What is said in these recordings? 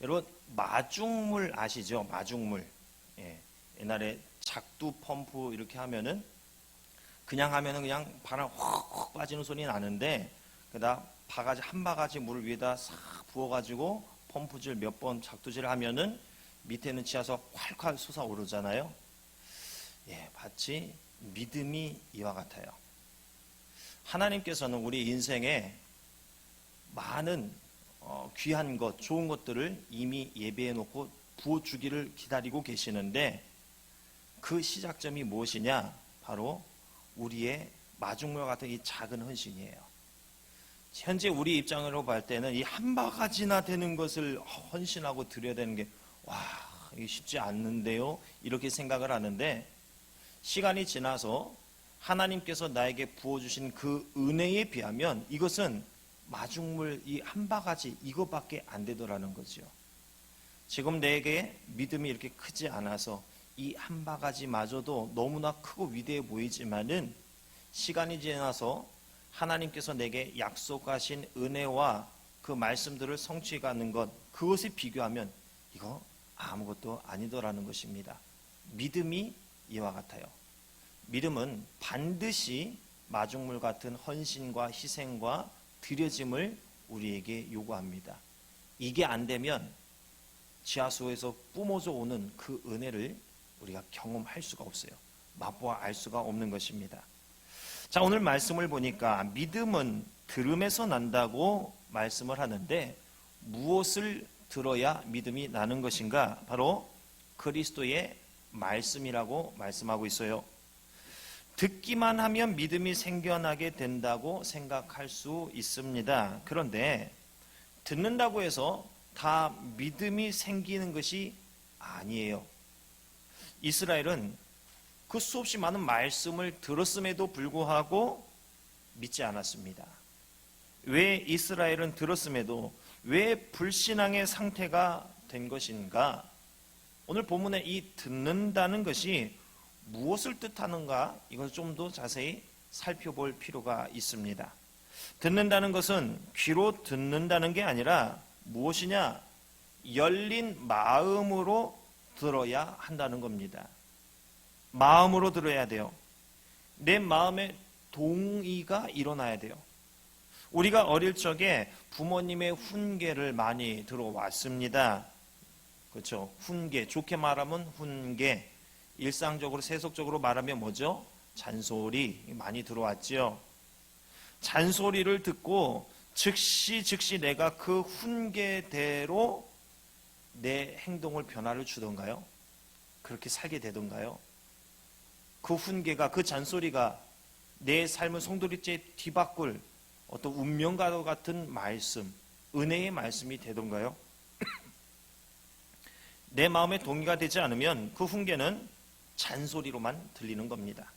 여러분 마중물 아시죠? 마중물. 예, 옛날에 작두 펌프 이렇게 하면은 그냥 하면은 그냥 바람 확 빠지는 소리 나는데 그다 바가지 한 바가지 물을 위에다 싹 부어가지고 펌프질 몇 번 작두질을 하면은 밑에는 지하수가 콸콸 솟아오르잖아요. 예, 마치 믿음이 이와 같아요. 하나님께서는 우리 인생에 많은 귀한 것, 좋은 것들을 이미 예배해 놓고 부어주기를 기다리고 계시는데 그 시작점이 무엇이냐? 바로 우리의 마중물 같은 이 작은 헌신이에요. 현재 우리 입장으로 볼 때는 이 한 바가지나 되는 것을 헌신하고 드려야 되는 게 이게 쉽지 않는데요, 이렇게 생각을 하는데 시간이 지나서 하나님께서 나에게 부어주신 그 은혜에 비하면 이것은 마중물 이 한 바가지 이것밖에 안 되더라는 거죠. 지금 내게 믿음이 이렇게 크지 않아서 이 한 바가지마저도 너무나 크고 위대해 보이지만은 시간이 지나서 하나님께서 내게 약속하신 은혜와 그 말씀들을 성취하는 것, 그것에 비교하면 이거 아무것도 아니더라는 것입니다. 믿음이 이와 같아요. 믿음은 반드시 마중물 같은 헌신과 희생과 드려짐을 우리에게 요구합니다. 이게 안 되면 지하수에서 뿜어져 오는 그 은혜를 우리가 경험할 수가 없어요. 맛보아 알 수가 없는 것입니다. 자, 오늘 말씀을 보니까 믿음은 들음에서 난다고 말씀을 하는데 무엇을 들어야 믿음이 나는 것인가? 바로 그리스도의 말씀이라고 말씀하고 있어요. 듣기만 하면 믿음이 생겨나게 된다고 생각할 수 있습니다. 그런데 듣는다고 해서 다 믿음이 생기는 것이 아니에요. 이스라엘은 그 수없이 많은 말씀을 들었음에도 불구하고 믿지 않았습니다. 왜 이스라엘은 들었음에도 왜 불신앙의 상태가 된 것인가? 오늘 본문에 이 듣는다는 것이 무엇을 뜻하는가? 이걸 좀 더 자세히 살펴볼 필요가 있습니다. 듣는다는 것은 귀로 듣는다는 게 아니라 무엇이냐? 열린 마음으로 들어야 한다는 겁니다. 마음으로 들어야 돼요. 내 마음에 동의가 일어나야 돼요. 우리가 어릴 적에 부모님의 훈계를 많이 들어왔습니다. 그렇죠? 훈계, 좋게 말하면 훈계, 일상적으로 세속적으로 말하면 뭐죠? 잔소리 많이 들어왔죠. 잔소리를 듣고 즉시 내가 그 훈계대로 내 행동을 변화를 주던가요? 그렇게 살게 되던가요? 그 훈계가, 그 잔소리가 내 삶을 송두리째 뒤바꿀 어떤 운명과도 같은 말씀, 은혜의 말씀이 되던가요? 내 마음에 동의가 되지 않으면 그 훈계는 잔소리로만 들리는 겁니다.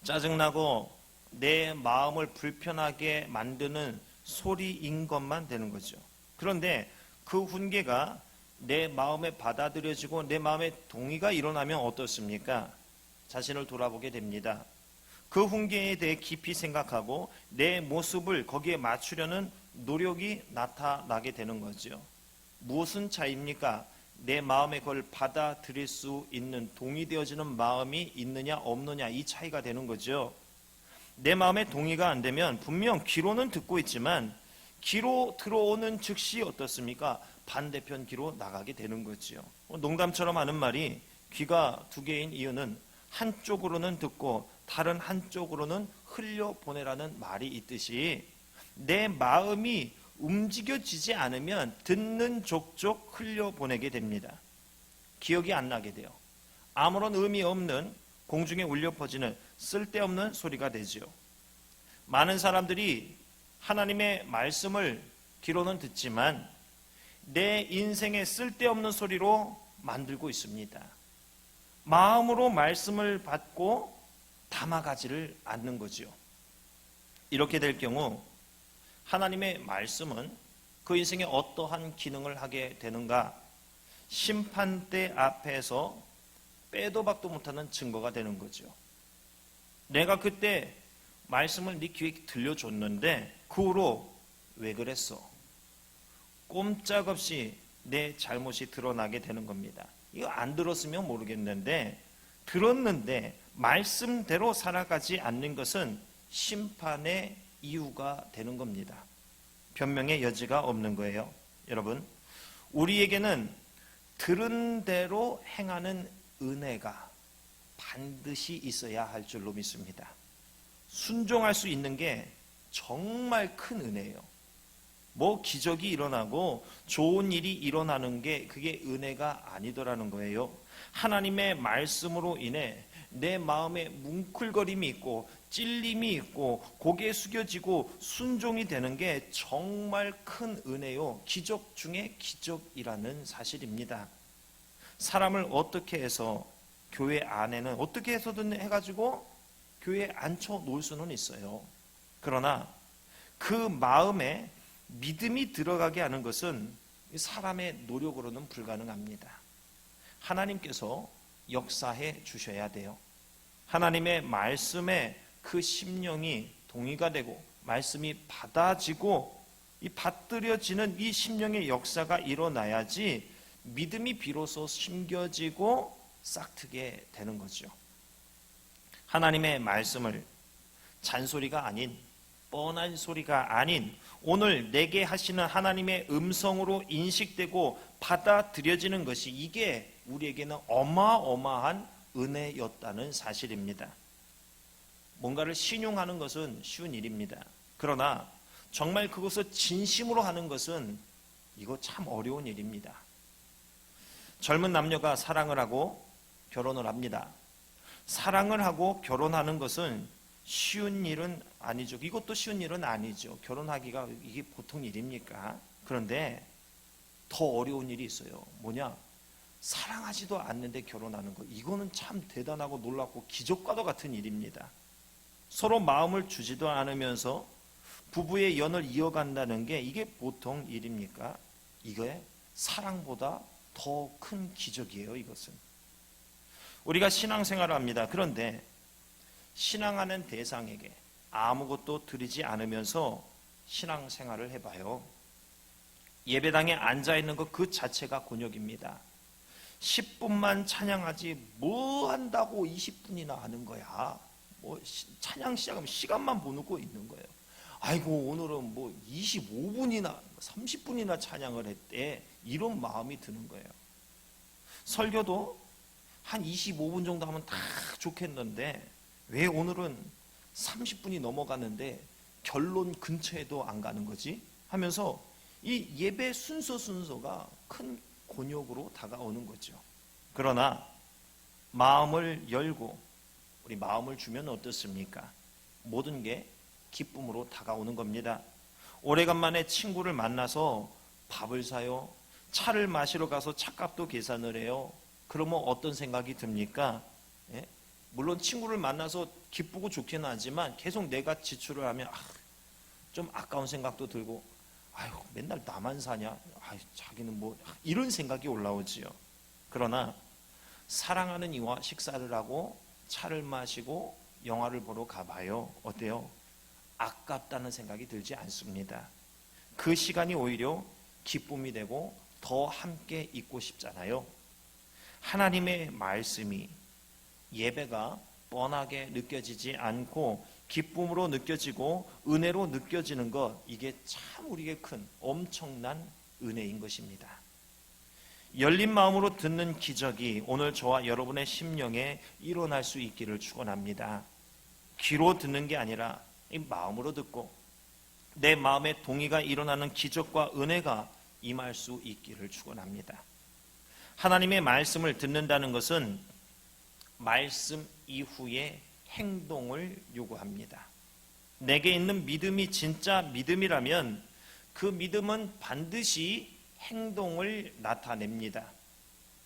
짜증나고 내 마음을 불편하게 만드는 소리인 것만 되는 거죠. 그런데 그 훈계가 내 마음에 받아들여지고 내 마음에 동의가 일어나면 어떻습니까? 자신을 돌아보게 됩니다. 그 훈계에 대해 깊이 생각하고 내 모습을 거기에 맞추려는 노력이 나타나게 되는 거죠. 무엇은 차이입니까? 내 마음에 그걸 받아들일 수 있는 동의되어지는 마음이 있느냐 없느냐, 이 차이가 되는 거죠. 내 마음에 동의가 안 되면 분명 귀로는 듣고 있지만 귀로 들어오는 즉시 어떻습니까? 반대편 귀로 나가게 되는 거죠. 농담처럼 하는 말이 귀가 두 개인 이유는 한쪽으로는 듣고 다른 한쪽으로는 흘려보내라는 말이 있듯이 내 마음이 움직여지지 않으면 듣는 족족 흘려보내게 됩니다. 기억이 안 나게 돼요. 아무런 의미 없는 공중에 울려 퍼지는 쓸데없는 소리가 되죠. 많은 사람들이 하나님의 말씀을 귀로는 듣지만 내 인생에 쓸데없는 소리로 만들고 있습니다. 마음으로 말씀을 받고 담아가지를 않는 거죠. 이렇게 될 경우 하나님의 말씀은 그 인생에 어떠한 기능을 하게 되는가? 심판대 앞에서 빼도 박도 못하는 증거가 되는 거죠. 내가 그때 말씀을 네 귀에 들려줬는데 그 후로 왜 그랬어? 꼼짝없이 내 잘못이 드러나게 되는 겁니다. 이거 안 들었으면 모르겠는데 들었는데 말씀대로 살아가지 않는 것은 심판의 이유가 되는 겁니다. 변명의 여지가 없는 거예요. 여러분, 우리에게는 들은 대로 행하는 은혜가 반드시 있어야 할 줄로 믿습니다. 순종할 수 있는 게 정말 큰 은혜예요. 뭐 기적이 일어나고 좋은 일이 일어나는 게 그게 은혜가 아니더라는 거예요. 하나님의 말씀으로 인해 내 마음에 뭉클거림이 있고 찔림이 있고 고개 숙여지고 순종이 되는 게 정말 큰 은혜요. 기적 중에 기적이라는 사실입니다. 사람을 어떻게 해서 교회 안에는 어떻게 해서든 해가지고 교회에 앉혀 놓을 수는 있어요. 그러나 그 마음에 믿음이 들어가게 하는 것은 사람의 노력으로는 불가능합니다. 하나님께서 역사해 주셔야 돼요. 하나님의 말씀에 그 심령이 동의가 되고 말씀이 받아지고 이 받들여지는 이 심령의 역사가 일어나야지 믿음이 비로소 심겨지고 싹트게 되는 거죠. 하나님의 말씀을 잔소리가 아닌 뻔한 소리가 아닌 오늘 내게 하시는 하나님의 음성으로 인식되고 받아들여지는 것이 이게 우리에게는 어마어마한 은혜였다는 사실입니다. 뭔가를 신용하는 것은 쉬운 일입니다. 그러나 정말 그것을 진심으로 하는 것은 이거 참 어려운 일입니다. 젊은 남녀가 사랑을 하고 결혼을 합니다. 사랑을 하고 결혼하는 것은 쉬운 일은 아니죠. 이것도 쉬운 일은 아니죠. 결혼하기가 이게 보통 일입니까? 그런데 더 어려운 일이 있어요. 뭐냐? 사랑하지도 않는데 결혼하는 거. 이거는 참 대단하고 놀랍고 기적과도 같은 일입니다. 서로 마음을 주지도 않으면서 부부의 연을 이어간다는 게 이게 보통 일입니까? 이게 사랑보다 더 큰 기적이에요. 이것은. 우리가 신앙생활을 합니다. 그런데 신앙하는 대상에게 아무것도 드리지 않으면서 신앙생활을 해봐요. 예배당에 앉아있는 것 그 자체가 곤욕입니다. 10분만 찬양하지 뭐 한다고 20분이나 하는 거야. 뭐 찬양 시작하면 시간만 보고 있는 거예요. 아이고 오늘은 뭐 25분이나 30분이나 찬양을 했대. 이런 마음이 드는 거예요. 설교도 한 25분 정도 하면 다 좋겠는데 왜 오늘은 30분이 넘어가는데 결론 근처에도 안 가는 거지? 하면서 이 예배 순서가 큰 곤욕으로 다가오는 거죠. 그러나 마음을 열고 우리 마음을 주면 어떻습니까? 모든 게 기쁨으로 다가오는 겁니다. 오래간만에 친구를 만나서 밥을 사요. 차를 마시러 가서 차값도 계산을 해요. 그러면 어떤 생각이 듭니까? 예? 물론 친구를 만나서 기쁘고 좋기는 하지만 계속 내가 지출을 하면 좀 아까운 생각도 들고 아유 맨날 나만 사냐? 아유 자기는 뭐 이런 생각이 올라오지요. 그러나 사랑하는 이와 식사를 하고 차를 마시고 영화를 보러 가봐요. 어때요? 아깝다는 생각이 들지 않습니다. 그 시간이 오히려 기쁨이 되고 더 함께 있고 싶잖아요. 하나님의 말씀이 예배가 뻔하게 느껴지지 않고 기쁨으로 느껴지고 은혜로 느껴지는 것, 이게 참 우리에게 큰 엄청난 은혜인 것입니다. 열린 마음으로 듣는 기적이 오늘 저와 여러분의 심령에 일어날 수 있기를 축원합니다. 귀로 듣는 게 아니라 이 마음으로 듣고 내 마음에 동의가 일어나는 기적과 은혜가 임할 수 있기를 축원합니다. 하나님의 말씀을 듣는다는 것은 말씀 이후에 행동을 요구합니다. 내게 있는 믿음이 진짜 믿음이라면 그 믿음은 반드시 행동을 나타냅니다.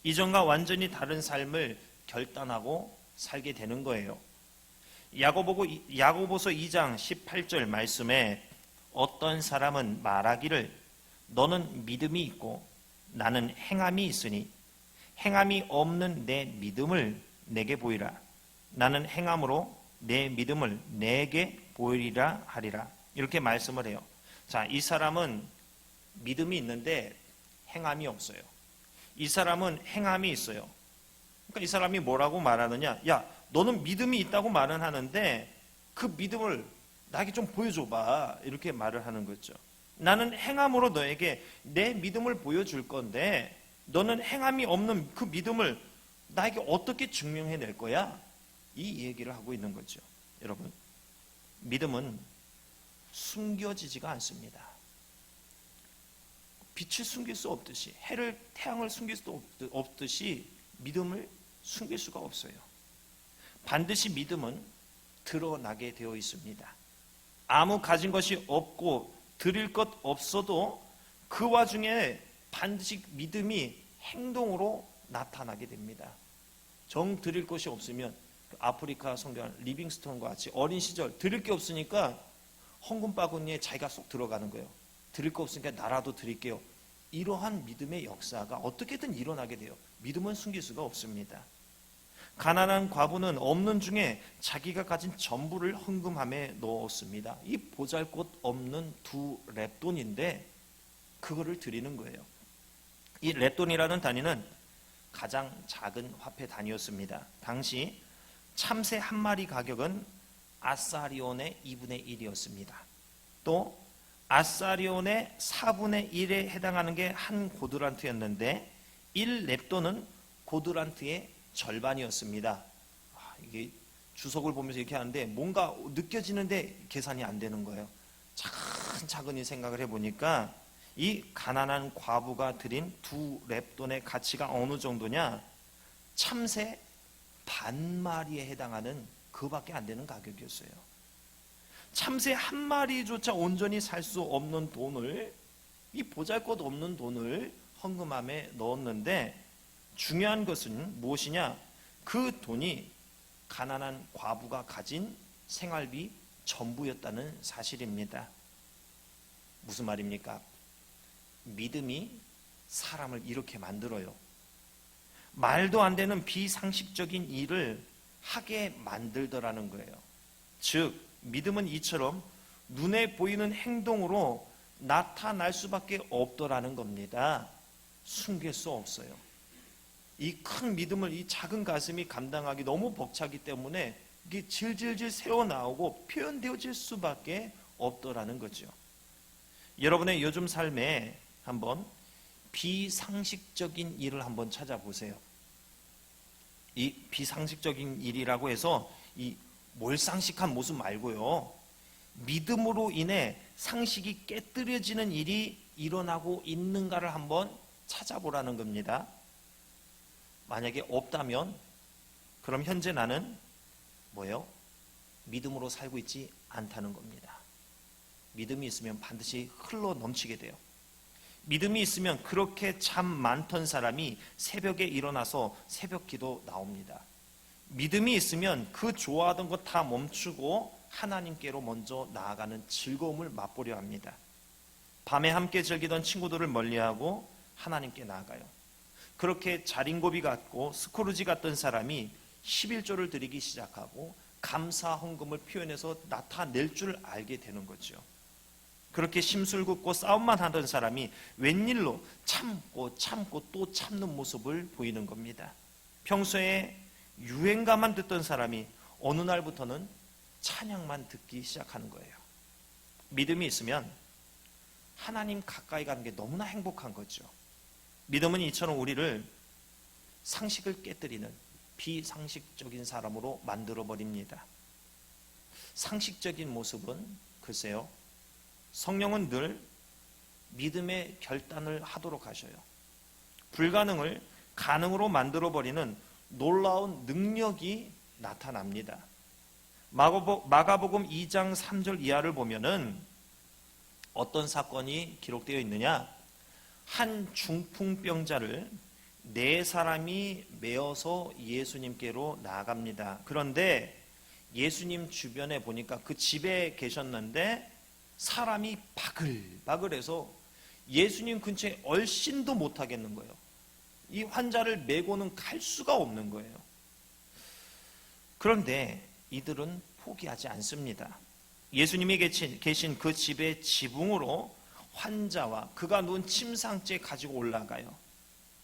이전과 완전히 다른 삶을 결단하고 살게 되는 거예요. 야고보서 2장 18절 말씀에 어떤 사람은 말하기를 너는 믿음이 있고 나는 행함이 있으니 행함이 없는 내 믿음을 내게 보이라. 나는 행함으로 내 믿음을 내게 보이리라 하리라. 이렇게 말씀을 해요. 자, 이 사람은 믿음이 있는데 행함이 없어요. 이 사람은 행함이 있어요. 그러니까 이 사람이 뭐라고 말하느냐? 야, 너는 믿음이 있다고 말은 하는데 그 믿음을 나에게 좀 보여줘봐. 이렇게 말을 하는 거죠. 나는 행함으로 너에게 내 믿음을 보여줄 건데 너는 행함이 없는 그 믿음을 나에게 어떻게 증명해낼 거야? 이 얘기를 하고 있는 거죠. 여러분, 믿음은 숨겨지지가 않습니다. 빛을 숨길 수 없듯이, 태양을 숨길 수 없듯이 믿음을 숨길 수가 없어요. 반드시 믿음은 드러나게 되어 있습니다. 아무 가진 것이 없고 드릴 것 없어도 그 와중에 반드시 믿음이 행동으로 나타나게 됩니다. 정 드릴 것이 없으면 아프리카 성경 리빙스톤과 같이 어린 시절 드릴 게 없으니까 헌금 바구니에 자기가 쏙 들어가는 거예요. 드릴 거 없으니까 나라도 드릴게요. 이러한 믿음의 역사가 어떻게든 일어나게 돼요. 믿음은 숨길 수가 없습니다. 가난한 과부는 없는 중에 자기가 가진 전부를 헌금함에 넣었습니다. 이 보잘것없는 2렙돈인데 그거를 드리는 거예요. 이 렙돈이라는 단위는 가장 작은 화폐 단위였습니다. 당시 참새 한 마리 가격은 아사리온의 2분의 1이었습니다. 또 아사리온의 4분의 1에 해당하는 게 한 고드란트였는데 1렙돈은 고드란트의 절반이었습니다. 이게 주석을 보면서 이렇게 하는데 뭔가 느껴지는데 계산이 안 되는 거예요. 차근차근히 생각을 해보니까 이 가난한 과부가 드린 2렙돈의 가치가 어느 정도냐? 참새 반 마리에 해당하는 그밖에 안 되는 가격이었어요. 참새 한 마리조차 온전히 살 수 없는 돈을, 이 보잘것없는 돈을 헌금함에 넣었는데 중요한 것은 무엇이냐? 그 돈이 가난한 과부가 가진 생활비 전부였다는 사실입니다. 무슨 말입니까? 믿음이 사람을 이렇게 만들어요. 말도 안 되는 비상식적인 일을 하게 만들더라는 거예요. 즉 믿음은 이처럼 눈에 보이는 행동으로 나타날 수밖에 없더라는 겁니다. 숨길 수 없어요. 이 큰 믿음을 이 작은 가슴이 감당하기 너무 벅차기 때문에 이게 질질질 새어나오고 표현되어질 수밖에 없더라는 거죠. 여러분의 요즘 삶에 한번 비상식적인 일을 한번 찾아보세요. 이 비상식적인 일이라고 해서 이 몰상식한 모습 말고요. 믿음으로 인해 상식이 깨뜨려지는 일이 일어나고 있는가를 한번 찾아보라는 겁니다. 만약에 없다면 그럼 현재 나는 뭐예요? 믿음으로 살고 있지 않다는 겁니다. 믿음이 있으면 반드시 흘러 넘치게 돼요. 믿음이 있으면 그렇게 잠 많던 사람이 새벽에 일어나서 새벽 기도 나옵니다. 믿음이 있으면 그 좋아하던 것 다 멈추고 하나님께로 먼저 나아가는 즐거움을 맛보려 합니다. 밤에 함께 즐기던 친구들을 멀리하고 하나님께 나아가요. 그렇게 자린고비 같고 스크루지 같던 사람이 11조를 드리기 시작하고 감사 헌금을 표현해서 나타낼 줄 알게 되는 거죠. 그렇게 심술궂고 싸움만 하던 사람이 웬일로 참고 또 참는 모습을 보이는 겁니다. 평소에 유행가만 듣던 사람이 어느 날부터는 찬양만 듣기 시작하는 거예요. 믿음이 있으면 하나님 가까이 가는 게 너무나 행복한 거죠. 믿음은 이처럼 우리를 상식을 깨뜨리는 비상식적인 사람으로 만들어버립니다. 상식적인 모습은 글쎄요, 성령은 늘 믿음의 결단을 하도록 하셔요. 불가능을 가능으로 만들어버리는 놀라운 능력이 나타납니다. 마가복음 2장 3절 이하를 보면은 어떤 사건이 기록되어 있느냐? 한 중풍병자를 4사람이 메어서 예수님께로 나아갑니다. 그런데 예수님 주변에 보니까 그 집에 계셨는데 사람이 바글바글해서 예수님 근처에 얼씬도 못하겠는 거예요. 이 환자를 메고는 갈 수가 없는 거예요. 그런데 이들은 포기하지 않습니다. 예수님이 계신 그 집의 지붕으로 환자와 그가 누운 침상째에 가지고 올라가요.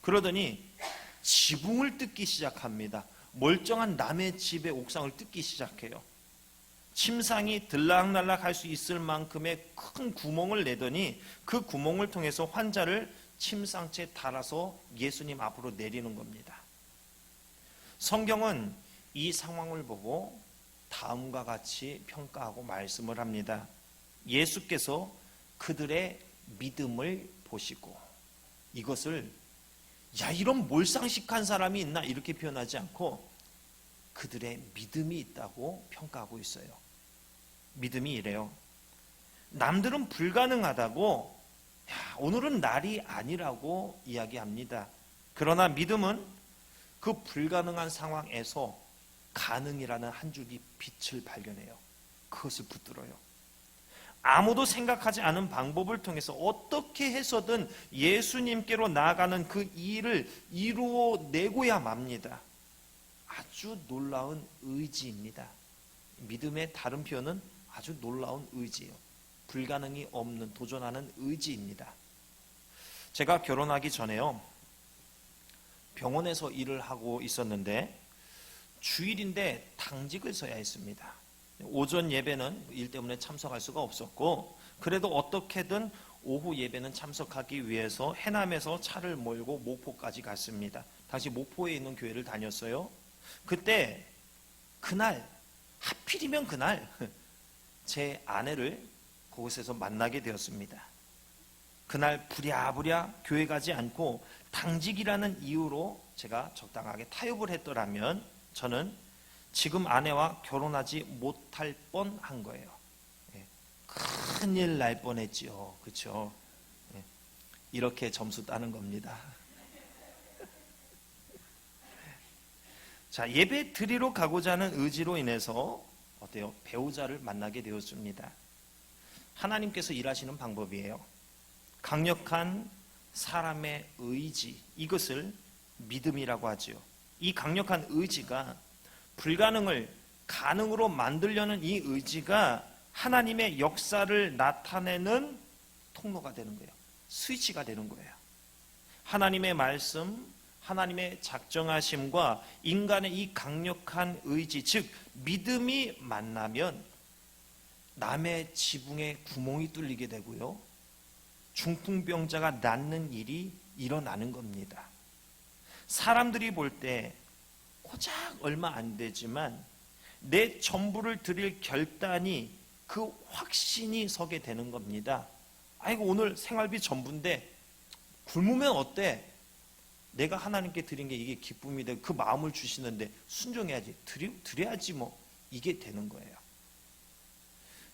그러더니 지붕을 뜯기 시작합니다. 멀쩡한 남의 집의 옥상을 뜯기 시작해요. 침상이 들락날락 할 수 있을 만큼의 큰 구멍을 내더니 그 구멍을 통해서 환자를 침상째에 달아서 예수님 앞으로 내리는 겁니다. 성경은 이 상황을 보고 다음과 같이 평가하고 말씀을 합니다. 예수께서 그들의 믿음을 보시고, 이것을 야 이런 몰상식한 사람이 있나 이렇게 표현하지 않고 그들의 믿음이 있다고 평가하고 있어요. 믿음이 이래요. 남들은 불가능하다고 오늘은 날이 아니라고 이야기합니다. 그러나 믿음은 그 불가능한 상황에서 가능이라는 한 줄기 빛을 발견해요. 그것을 붙들어요. 아무도 생각하지 않은 방법을 통해서 어떻게 해서든 예수님께로 나아가는 그 일을 이루어내고야 맙니다. 아주 놀라운 의지입니다. 믿음의 다른 표현은 아주 놀라운 의지예요. 불가능이 없는, 도전하는 의지입니다. 제가 결혼하기 전에요, 병원에서 일을 하고 있었는데 주일인데 당직을 서야 했습니다. 오전 예배는 일 때문에 참석할 수가 없었고, 그래도 어떻게든 오후 예배는 참석하기 위해서 해남에서 차를 몰고 목포까지 갔습니다. 당시 목포에 있는 교회를 다녔어요. 그때 그날, 하필이면 그날 제 아내를 그곳에서 만나게 되었습니다. 그날 부랴부랴 교회 가지 않고 당직이라는 이유로 제가 적당하게 타협을 했더라면 저는 지금 아내와 결혼하지 못할 뻔한 거예요. 큰일 날 뻔했지요. 그렇죠? 이렇게 점수 따는 겁니다. 자, 예배 드리러 가고자 하는 의지로 인해서 어때요? 배우자를 만나게 되었습니다. 하나님께서 일하시는 방법이에요. 강력한 사람의 의지, 이것을 믿음이라고 하지요. 이 강력한 의지가 불가능을 가능으로 만들려는 이 의지가 하나님의 역사를 나타내는 통로가 되는 거예요. 스위치가 되는 거예요. 하나님의 말씀, 하나님의 작정하심과 인간의 이 강력한 의지, 즉 믿음이 만나면 남의 지붕에 구멍이 뚫리게 되고요, 중풍병자가 낫는 일이 일어나는 겁니다. 사람들이 볼 때 고작 얼마 안 되지만 내 전부를 드릴 결단이, 그 확신이 서게 되는 겁니다. 아이고 오늘 생활비 전부인데 굶으면 어때? 내가 하나님께 드린 게 이게 기쁨이 되고 그 마음을 주시는데 순종해야지, 드려야지 뭐, 이게 되는 거예요.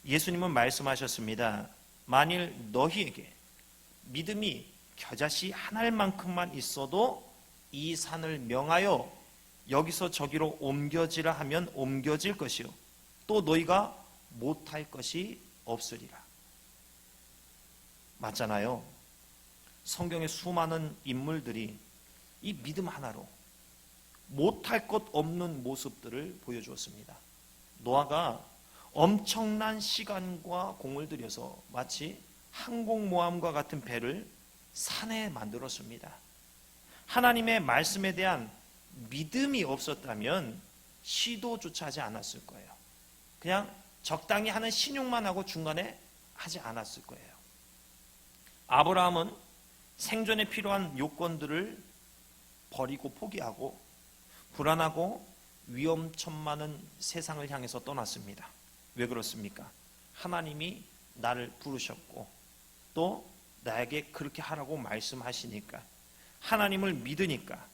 예수님은 말씀하셨습니다. 만일 너희에게 믿음이 겨자씨 한 알만큼만 있어도 이 산을 명하여 여기서 저기로 옮겨지라 하면 옮겨질 것이요 또 너희가 못할 것이 없으리라. 맞잖아요. 성경의 수많은 인물들이 이 믿음 하나로 못할 것 없는 모습들을 보여주었습니다. 노아가 엄청난 시간과 공을 들여서 마치 항공모함과 같은 배를 산에 만들었습니다. 하나님의 말씀에 대한 믿음이 없었다면 시도조차 하지 않았을 거예요. 그냥 적당히 하는 신용만 하고 중간에 하지 않았을 거예요. 아브라함은 생존에 필요한 요건들을 버리고 포기하고 불안하고 위험천만한 세상을 향해서 떠났습니다. 왜 그렇습니까? 하나님이 나를 부르셨고 또 나에게 그렇게 하라고 말씀하시니까, 하나님을 믿으니까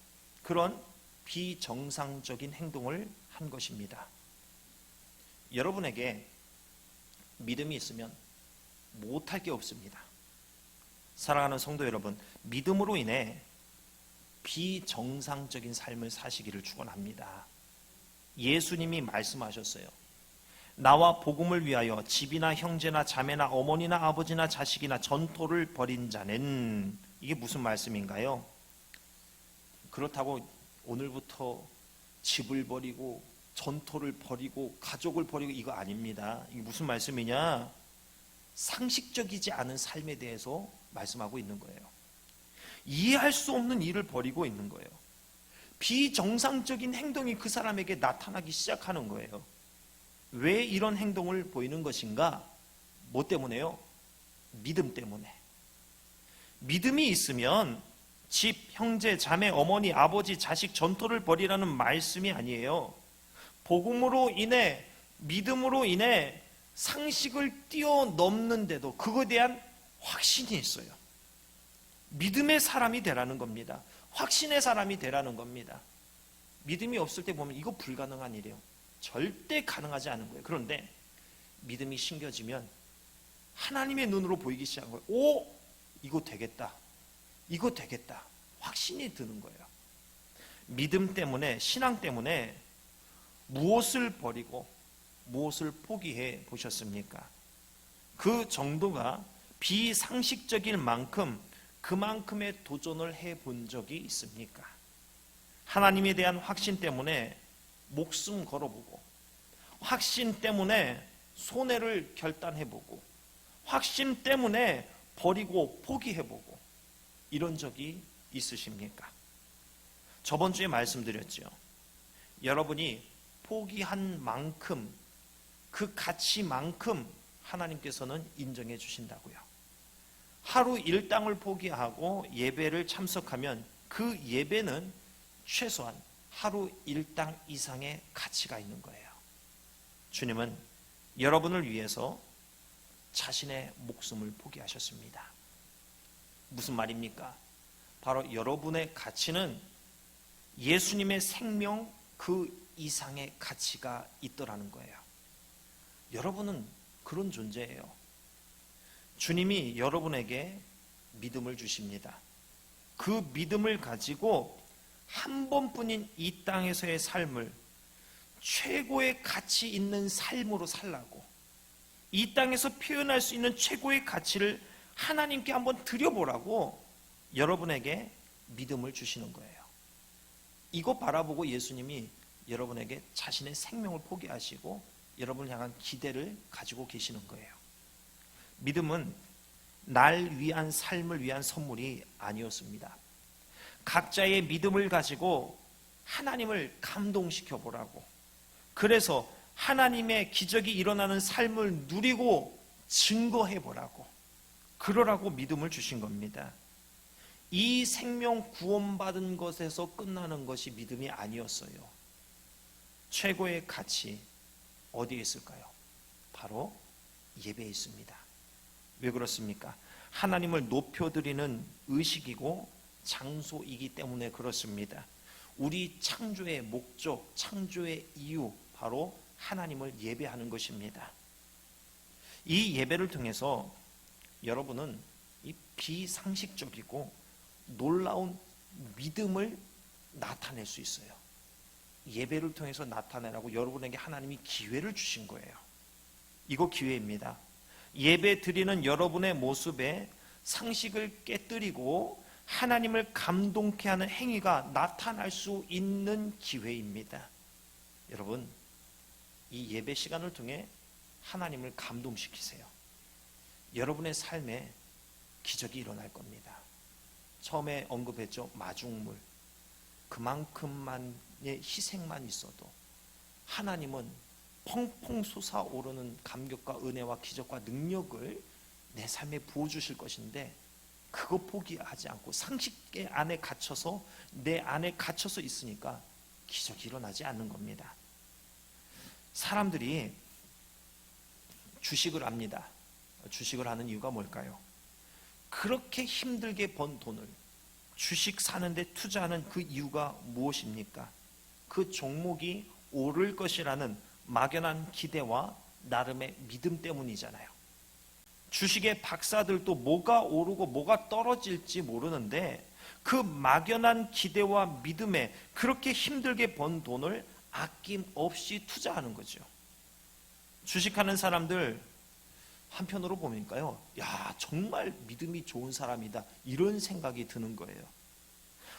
그런 비정상적인 행동을 한 것입니다. 여러분에게 믿음이 있으면 못할 게 없습니다. 사랑하는 성도 여러분, 믿음으로 인해 비정상적인 삶을 사시기를 축원합니다. 예수님이 말씀하셨어요. 나와 복음을 위하여 집이나 형제나 자매나 어머니나 아버지나 자식이나 전토를 벌인 자는, 이게 무슨 말씀인가요? 그렇다고 오늘부터 집을 버리고 전토를 버리고 가족을 버리고 이거 아닙니다. 이게 무슨 말씀이냐? 상식적이지 않은 삶에 대해서 말씀하고 있는 거예요. 이해할 수 없는 일을 벌이고 있는 거예요. 비정상적인 행동이 그 사람에게 나타나기 시작하는 거예요. 왜 이런 행동을 보이는 것인가? 뭐 때문에요? 믿음 때문에. 믿음이 있으면 집, 형제, 자매, 어머니, 아버지, 자식 전토를 벌이라는 말씀이 아니에요. 복음으로 인해, 믿음으로 인해 상식을 뛰어넘는데도 그거에 대한 확신이 있어요. 믿음의 사람이 되라는 겁니다. 확신의 사람이 되라는 겁니다. 믿음이 없을 때 보면 이거 불가능한 일이에요. 절대 가능하지 않은 거예요. 그런데 믿음이 심겨지면 하나님의 눈으로 보이기 시작한 거예요. 오! 이거 되겠다. 이거 되겠다. 확신이 드는 거예요. 믿음 때문에, 신앙 때문에 무엇을 버리고 무엇을 포기해 보셨습니까? 그 정도가 비상식적일 만큼 그만큼의 도전을 해본 적이 있습니까? 하나님에 대한 확신 때문에 목숨 걸어보고, 확신 때문에 손해를 결단해보고, 확신 때문에 버리고 포기해보고, 이런 적이 있으십니까? 저번 주에 말씀드렸죠. 여러분이 포기한 만큼, 그 가치만큼 하나님께서는 인정해 주신다고요. 하루 일당을 포기하고 예배를 참석하면 그 예배는 최소한 하루 일당 이상의 가치가 있는 거예요. 주님은 여러분을 위해서 자신의 목숨을 포기하셨습니다. 무슨 말입니까? 바로 여러분의 가치는 예수님의 생명 그 이상의 가치가 있더라는 거예요. 여러분은 그런 존재예요. 주님이 여러분에게 믿음을 주십니다. 그 믿음을 가지고 한 번뿐인 이 땅에서의 삶을 최고의 가치 있는 삶으로 살라고, 이 땅에서 표현할 수 있는 최고의 가치를 하나님께 한번 드려보라고 여러분에게 믿음을 주시는 거예요. 이거 바라보고 예수님이 여러분에게 자신의 생명을 포기하시고 여러분을 향한 기대를 가지고 계시는 거예요. 믿음은 날 위한 삶을 위한 선물이 아니었습니다. 각자의 믿음을 가지고 하나님을 감동시켜 보라고, 그래서 하나님의 기적이 일어나는 삶을 누리고 증거해 보라고, 그러라고 믿음을 주신 겁니다. 이 생명 구원받은 것에서 끝나는 것이 믿음이 아니었어요. 최고의 가치 어디에 있을까요? 바로 예배에 있습니다. 왜 그렇습니까? 하나님을 높여드리는 의식이고 장소이기 때문에 그렇습니다. 우리 창조의 목적, 창조의 이유, 바로 하나님을 예배하는 것입니다. 이 예배를 통해서 여러분은 이 비상식적이고 놀라운 믿음을 나타낼 수 있어요. 예배를 통해서 나타내라고 여러분에게 하나님이 기회를 주신 거예요. 이거 기회입니다. 예배 드리는 여러분의 모습에 상식을 깨뜨리고 하나님을 감동케 하는 행위가 나타날 수 있는 기회입니다. 여러분, 이 예배 시간을 통해 하나님을 감동시키세요. 여러분의 삶에 기적이 일어날 겁니다. 처음에 언급했죠. 마중물. 그만큼만의 희생만 있어도 하나님은 펑펑 솟아오르는 감격과 은혜와 기적과 능력을 내 삶에 부어주실 것인데, 그거 포기하지 않고 상식의 안에 갇혀서, 내 안에 갇혀서 있으니까 기적이 일어나지 않는 겁니다. 사람들이 주식을 합니다. 주식을 하는 이유가 뭘까요? 그렇게 힘들게 번 돈을 주식 사는데 투자하는 그 이유가 무엇입니까? 그 종목이 오를 것이라는 막연한 기대와 나름의 믿음 때문이잖아요. 주식의 박사들도 뭐가 오르고 뭐가 떨어질지 모르는데 그 막연한 기대와 믿음에 그렇게 힘들게 번 돈을 아낌없이 투자하는 거죠. 주식하는 사람들 한편으로 보니까요, 야, 정말 믿음이 좋은 사람이다, 이런 생각이 드는 거예요.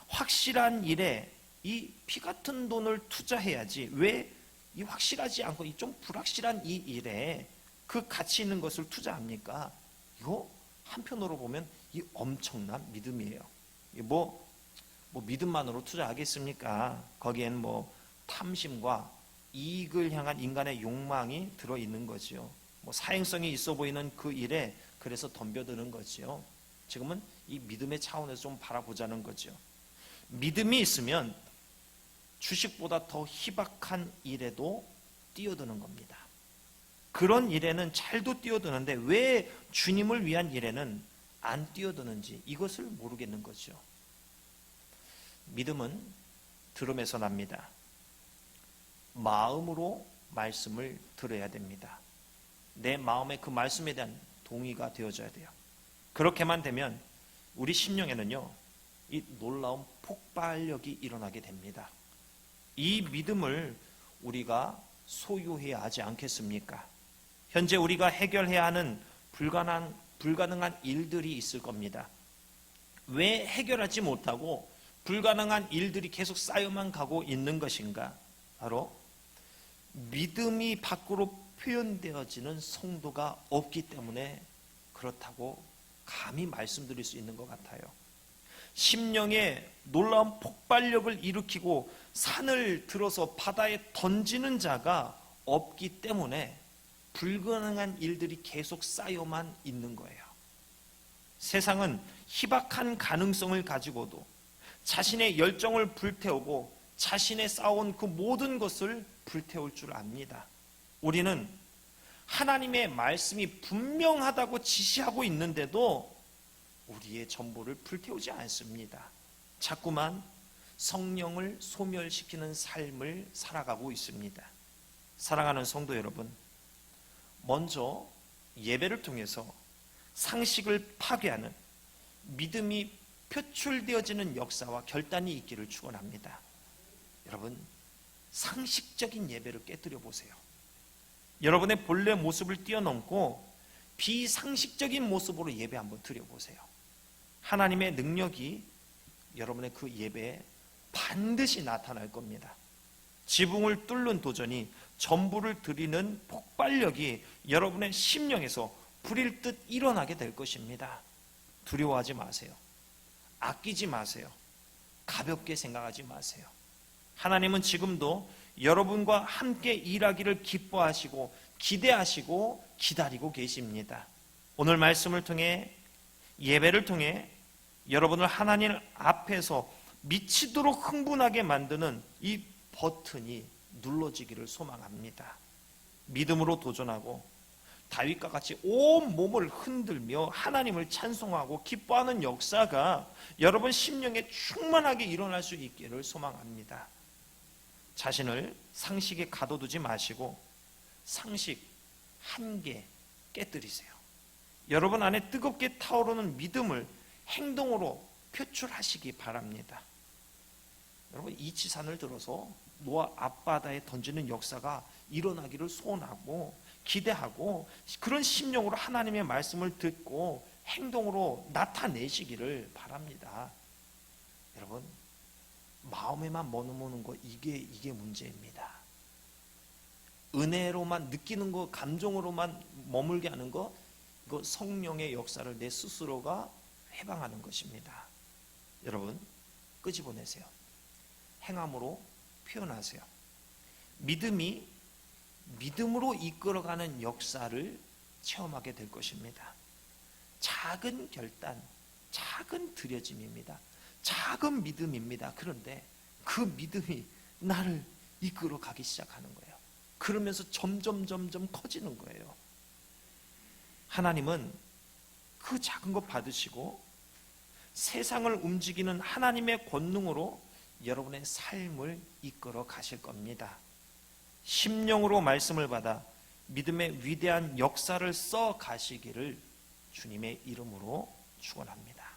확실한 일에 이 피 같은 돈을 투자해야지, 왜 이 확실하지 않고 이 좀 불확실한 이 일에 그 가치 있는 것을 투자합니까? 이거 한편으로 보면 이 엄청난 믿음이에요. 뭐 믿음만으로 투자하겠습니까? 거기엔 뭐 탐심과 이익을 향한 인간의 욕망이 들어있는 거죠. 뭐 사행성이 있어 보이는 그 일에 그래서 덤벼드는 거죠. 지금은 이 믿음의 차원에서 좀 바라보자는 거죠. 믿음이 있으면 주식보다 더 희박한 일에도 뛰어드는 겁니다. 그런 일에는 잘도 뛰어드는데 왜 주님을 위한 일에는 안 뛰어드는지 이것을 모르겠는 거죠. 믿음은 들음에서 납니다. 마음으로 말씀을 들어야 됩니다. 내 마음에 그 말씀에 대한 동의가 되어져야 돼요. 그렇게만 되면 우리 심령에는요, 이 놀라운 폭발력이 일어나게 됩니다. 이 믿음을 우리가 소유해야 하지 않겠습니까? 현재 우리가 해결해야 하는 불가능한 일들이 있을 겁니다. 왜 해결하지 못하고 불가능한 일들이 계속 쌓여만 가고 있는 것인가? 바로 믿음이 밖으로 표현되어지는 성도가 없기 때문에 그렇다고 감히 말씀드릴 수 있는 것 같아요. 심령에 놀라운 폭발력을 일으키고 산을 들어서 바다에 던지는 자가 없기 때문에 불가능한 일들이 계속 쌓여만 있는 거예요. 세상은 희박한 가능성을 가지고도 자신의 열정을 불태우고 자신의 쌓아온 그 모든 것을 불태울 줄 압니다. 우리는 하나님의 말씀이 분명하다고 지시하고 있는데도 우리의 전부를 불태우지 않습니다. 자꾸만 성령을 소멸시키는 삶을 살아가고 있습니다. 사랑하는 성도 여러분, 먼저 예배를 통해서 상식을 파괴하는 믿음이 표출되어지는 역사와 결단이 있기를 축원합니다. 여러분, 상식적인 예배를 깨뜨려 보세요. 여러분의 본래 모습을 뛰어넘고 비상식적인 모습으로 예배 한번 드려보세요. 하나님의 능력이 여러분의 그 예배에 반드시 나타날 겁니다. 지붕을 뚫는 도전이 전부를 드리는 폭발력이 여러분의 심령에서 불일 듯 일어나게 될 것입니다. 두려워하지 마세요. 아끼지 마세요. 가볍게 생각하지 마세요. 하나님은 지금도 여러분과 함께 일하기를 기뻐하시고 기대하시고 기다리고 계십니다. 오늘 말씀을 통해 예배를 통해 여러분을 하나님 앞에서 미치도록 흥분하게 만드는 이 버튼이 눌러지기를 소망합니다. 믿음으로 도전하고 다윗과 같이 온 몸을 흔들며 하나님을 찬송하고 기뻐하는 역사가 여러분 심령에 충만하게 일어날 수 있기를 소망합니다. 자신을 상식에 가둬두지 마시고 상식 한계 깨뜨리세요. 여러분 안에 뜨겁게 타오르는 믿음을 행동으로 표출하시기 바랍니다. 여러분, 이치산을 들어서 노아 앞바다에 던지는 역사가 일어나기를 소원하고 기대하고 그런 심령으로 하나님의 말씀을 듣고 행동으로 나타내시기를 바랍니다. 여러분, 마음에만 머무는 거 이게 문제입니다. 은혜로만 느끼는 거, 감정으로만 머물게 하는 거, 이거 성령의 역사를 내 스스로가 해방하는 것입니다. 여러분, 끄집어내세요. 행함으로 표현하세요. 믿음이 믿음으로 이끌어가는 역사를 체험하게 될 것입니다. 작은 결단, 작은 들여짐입니다. 작은 믿음입니다. 그런데 그 믿음이 나를 이끌어가기 시작하는 거예요. 그러면서 점점 커지는 거예요. 하나님은 그 작은 것 받으시고 세상을 움직이는 하나님의 권능으로 여러분의 삶을 이끌어 가실 겁니다. 심령으로 말씀을 받아 믿음의 위대한 역사를 써 가시기를 주님의 이름으로 축원합니다.